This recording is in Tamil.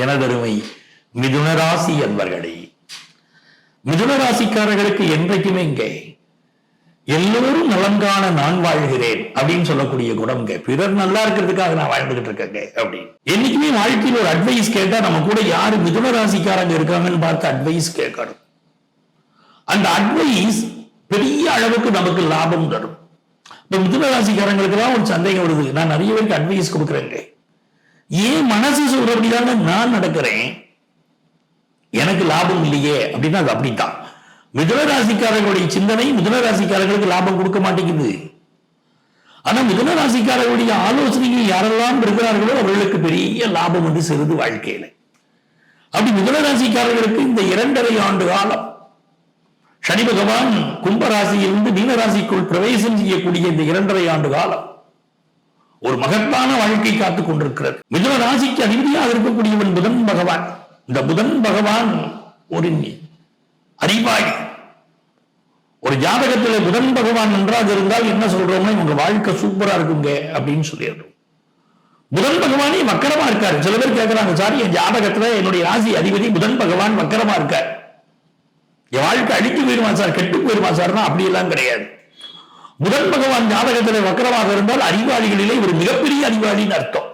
எனதருமை மிதுனராசி அன்பர்களே, மிதுனராசிக்காரர்களுக்கு என்றைக்குமே இங்கே எல்லோரும் நலம் காண நான் வாழ்கிறேன் அப்படின்னு சொல்லக்கூடிய குணம்ங்க. பிறர் நல்லா இருக்கிறதுக்காக நான் வாழ்ந்துகிட்டு இருக்கேங்க அப்படின்னு. என்னைக்குமே வாழ்க்கையில் ஒரு அட்வைஸ் கேட்டா நம்ம கூட யாரு மிதுனராசிக்காரங்க இருக்காங்கன்னு பார்த்து அட்வைஸ் கேட்கணும். அந்த அட்வைஸ் பெரிய அளவுக்கு நமக்கு லாபம் தரும். இப்ப மிதுனராசிக்காரங்களுக்கு தான் ஒரு சந்தேகம் வருது, நான் நிறைய பேருக்கு அட்வைஸ் கொடுக்குறேங்க, ஏன் மனசு சொல்றபடிதாங்க நான் நடக்கிறேன், எனக்கு லாபம் இல்லையே அப்படின்னா அது அப்படித்தான். மிதுனராசிக்காரர்களுடைய சிந்தனை மிதுனராசிக்காரர்களுக்கு லாபம் கொடுக்க மாட்டேங்குது. ஆனா மிதுனராசிக்காரர்களுடைய ஆலோசனைகள் யாரெல்லாம் இருக்கிறார்களோ அவர்களுக்கு பெரிய லாபம் வந்து சேருது வாழ்க்கையில. அப்படி மிதுனராசிக்காரர்களுக்கு இந்த 2.5 ஆண்டு காலம் சனி பகவான் கும்பராசியிலிருந்து மீனராசிக்குள் பிரவேசம் செய்யக்கூடிய இந்த 2.5 ஆண்டு காலம் ஒரு மகத்தான வாழ்க்கை காத்துக் கொண்டிருக்கிறது. மிதுன ராசிக்கு அதிபதியாக இருக்கக்கூடியவன் புதன் பகவான். இந்த புதன் பகவான் ஒரு அறிவாளி. ஒரு ஜாதகத்தில் புதன் பகவான் நன்றாக இருந்தால் என்ன சொல்றோம்னா உங்க வாழ்க்கை சூப்பரா இருக்குங்க அப்படின்னு சொல்லிடுறோம். புதன் பகவானே வக்கரமா இருக்காரு. சில பேர் கேட்கிறாங்க, சார் என் ஜாதகத்துல என்னுடைய ராசி அதிபதி புதன் பகவான் வக்கரமா இருக்கார், என் வாழ்க்கை அழித்து போயிருமா சார், கெட்டு போயிருமா சார்னா அப்படி எல்லாம் கிடையாது. புதன் பகவான் ஜாதகத்தில் வக்கரமாக இருந்தால் அறிவாளிகளிலே ஒரு மிகப்பெரிய அறிவாளின்னு அர்த்தம்.